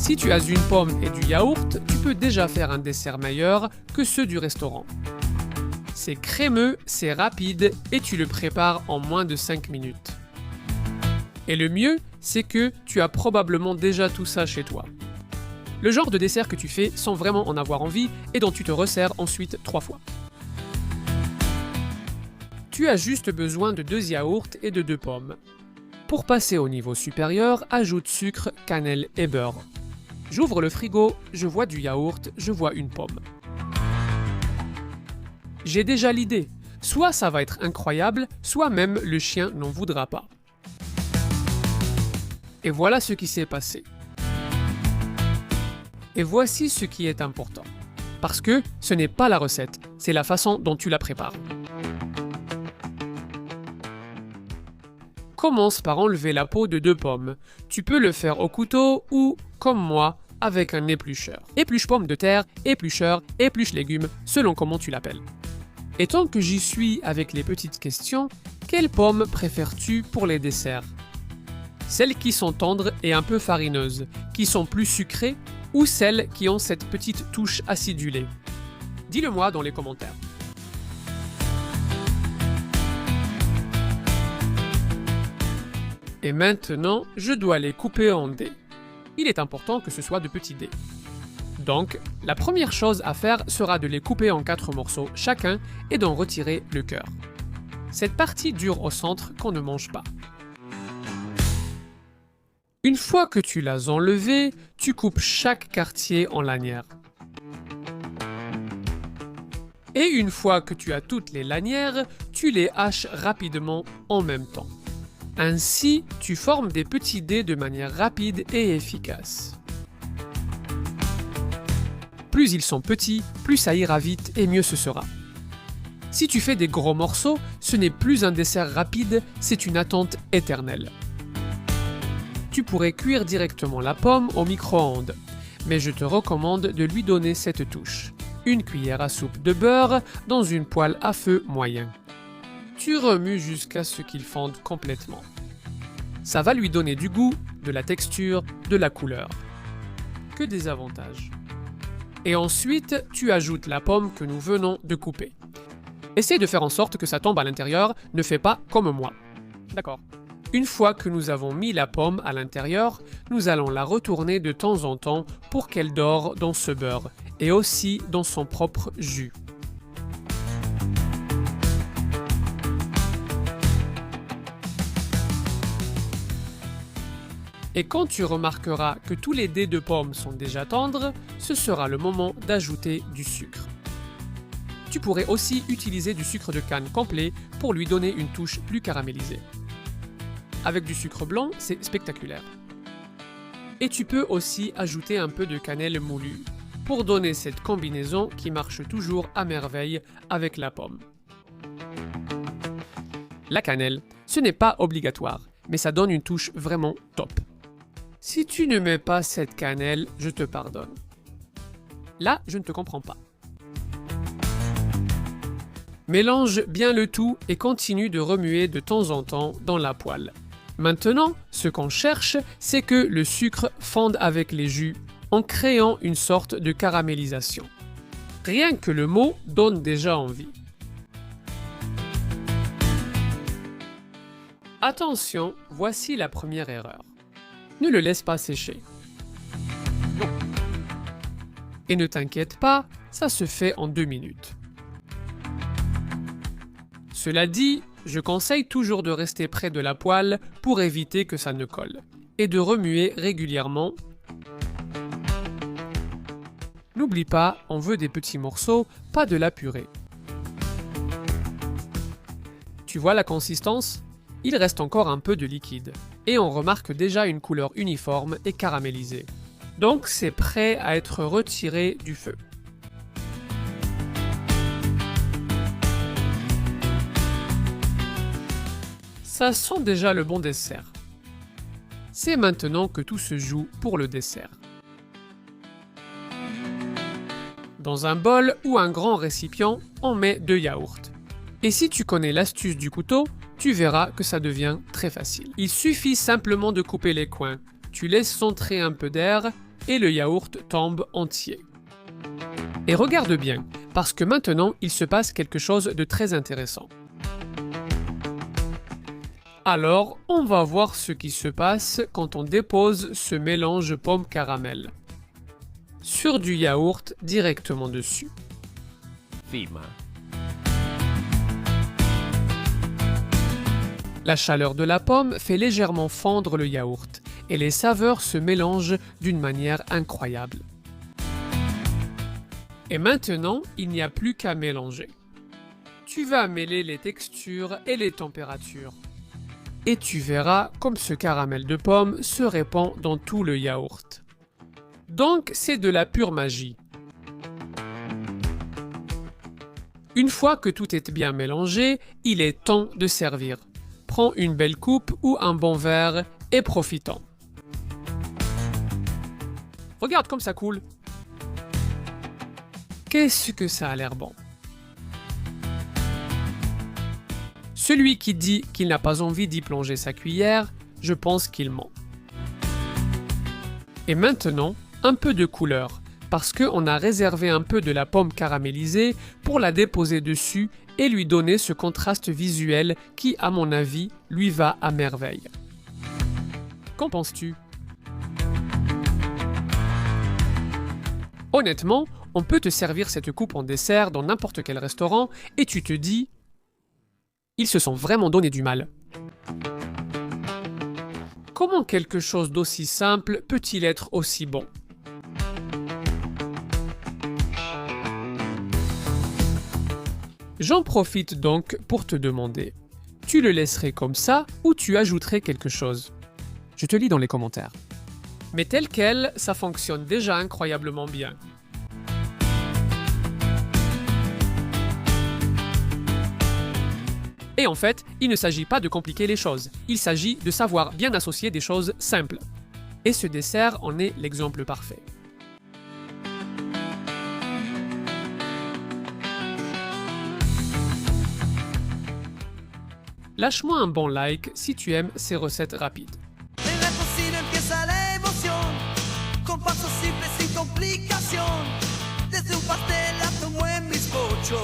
Si tu as une pomme et du yaourt, tu peux déjà faire un dessert meilleur que ceux du restaurant. C'est crémeux, c'est rapide et tu le prépares en moins de 5 minutes. Et le mieux, c'est que tu as probablement déjà tout ça chez toi. Le genre de dessert que tu fais sans vraiment en avoir envie et dont tu te resserres ensuite 3 fois. Tu as juste besoin de 2 yaourts et de 2 pommes. Pour passer au niveau supérieur, ajoute sucre, cannelle et beurre. J'ouvre le frigo, je vois du yaourt, je vois une pomme. J'ai déjà l'idée. Soit ça va être incroyable, soit même le chien n'en voudra pas. Et voilà ce qui s'est passé. Et voici ce qui est important. Parce que ce n'est pas la recette, c'est la façon dont tu la prépares. Commence par enlever la peau de 2 pommes. Tu peux le faire au couteau ou, comme moi, avec un éplucheur. Épluche pomme de terre, éplucheur, épluche légumes, selon comment tu l'appelles. Et tant que j'y suis avec les petites questions, quelles pommes préfères-tu pour les desserts? Celles qui sont tendres et un peu farineuses, qui sont plus sucrées, ou celles qui ont cette petite touche acidulée? Dis-le-moi dans les commentaires. Et maintenant, je dois les couper en dés. Il est important que ce soit de petits dés. Donc, la première chose à faire sera de les couper en 4 morceaux chacun et d'en retirer le cœur. Cette partie dure au centre qu'on ne mange pas. Une fois que tu l'as enlevé, tu coupes chaque quartier en lanières. Et une fois que tu as toutes les lanières, tu les haches rapidement en même temps. Ainsi, tu formes des petits dés de manière rapide et efficace. Plus ils sont petits, plus ça ira vite et mieux ce sera. Si tu fais des gros morceaux, ce n'est plus un dessert rapide, c'est une attente éternelle. Tu pourrais cuire directement la pomme au micro-ondes, mais je te recommande de lui donner cette touche. Une cuillère à soupe de beurre dans une poêle à feu moyen. Tu remues jusqu'à ce qu'il fonde complètement. Ça va lui donner du goût, de la texture, de la couleur. Que des avantages. Et ensuite, tu ajoutes la pomme que nous venons de couper. Essaye de faire en sorte que ça tombe à l'intérieur, ne fais pas comme moi. D'accord. Une fois que nous avons mis la pomme à l'intérieur, nous allons la retourner de temps en temps pour qu'elle dore dans ce beurre et aussi dans son propre jus. Et quand tu remarqueras que tous les dés de pommes sont déjà tendres, ce sera le moment d'ajouter du sucre. Tu pourrais aussi utiliser du sucre de canne complet pour lui donner une touche plus caramélisée. Avec du sucre blanc, c'est spectaculaire. Et tu peux aussi ajouter un peu de cannelle moulue pour donner cette combinaison qui marche toujours à merveille avec la pomme. La cannelle, ce n'est pas obligatoire, mais ça donne une touche vraiment top. Si tu ne mets pas cette cannelle, je te pardonne. Là, je ne te comprends pas. Mélange bien le tout et continue de remuer de temps en temps dans la poêle. Maintenant, ce qu'on cherche, c'est que le sucre fonde avec les jus en créant une sorte de caramélisation. Rien que le mot donne déjà envie. Attention, voici la première erreur. Ne le laisse pas sécher. Non. Et ne t'inquiète pas, ça se fait en 2 minutes. Cela dit, je conseille toujours de rester près de la poêle pour éviter que ça ne colle, et de remuer régulièrement. N'oublie pas, on veut des petits morceaux, pas de la purée. Tu vois la consistance? Il reste encore un peu de liquide, et on remarque déjà une couleur uniforme et caramélisée. Donc c'est prêt à être retiré du feu. Ça sent déjà le bon dessert. C'est maintenant que tout se joue pour le dessert. Dans un bol ou un grand récipient, on met 2 yaourts. Et si tu connais l'astuce du couteau, tu verras que ça devient très facile. Il suffit simplement de couper les coins. Tu laisses entrer un peu d'air, et le yaourt tombe entier. Et regarde bien, parce que maintenant il se passe quelque chose de très intéressant. Alors, on va voir ce qui se passe quand on dépose ce mélange pomme-caramel sur du yaourt directement dessus. Fima. La chaleur de la pomme fait légèrement fondre le yaourt et les saveurs se mélangent d'une manière incroyable. Et maintenant, il n'y a plus qu'à mélanger. Tu vas mêler les textures et les températures. Et tu verras comme ce caramel de pomme se répand dans tout le yaourt. Donc c'est de la pure magie. Une fois que tout est bien mélangé, il est temps de servir. Prends une belle coupe ou un bon verre et profitons. Regarde comme ça coule. Qu'est-ce que ça a l'air bon. Celui qui dit qu'il n'a pas envie d'y plonger sa cuillère, je pense qu'il ment. Et maintenant, un peu de couleur, parce qu'on a réservé un peu de la pomme caramélisée pour la déposer dessus et lui donner ce contraste visuel qui, à mon avis, lui va à merveille. Qu'en penses-tu? Honnêtement, on peut te servir cette coupe en dessert dans n'importe quel restaurant et tu te dis « Ils se sont vraiment donné du mal ». Comment quelque chose d'aussi simple peut-il être aussi bon? J'en profite donc pour te demander, tu le laisserais comme ça ou tu ajouterais quelque chose? Je te lis dans les commentaires. Mais tel quel, ça fonctionne déjà incroyablement bien. Et en fait, il ne s'agit pas de compliquer les choses, il s'agit de savoir bien associer des choses simples. Et ce dessert en est l'exemple parfait. Lâche-moi un bon like si tu aimes ces recettes rapides. En la cocina empieza la emoción, con pasos simples sin complicación, desde un pastel hasta un buen bizcocho.